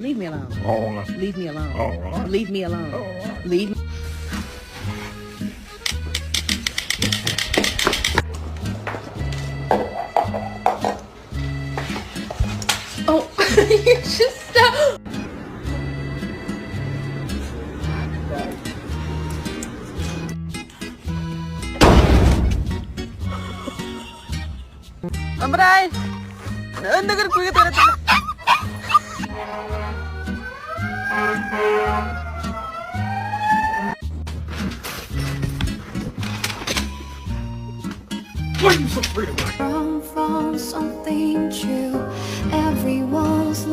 Leave me alone. Oo nga. Leave me alone. Oo nga. Leave me alone. Oo nga. Leave me. Oh, you just stop. Amray! Naundagan ko yung tira. Why are you so afraid of that? From something true, everyone's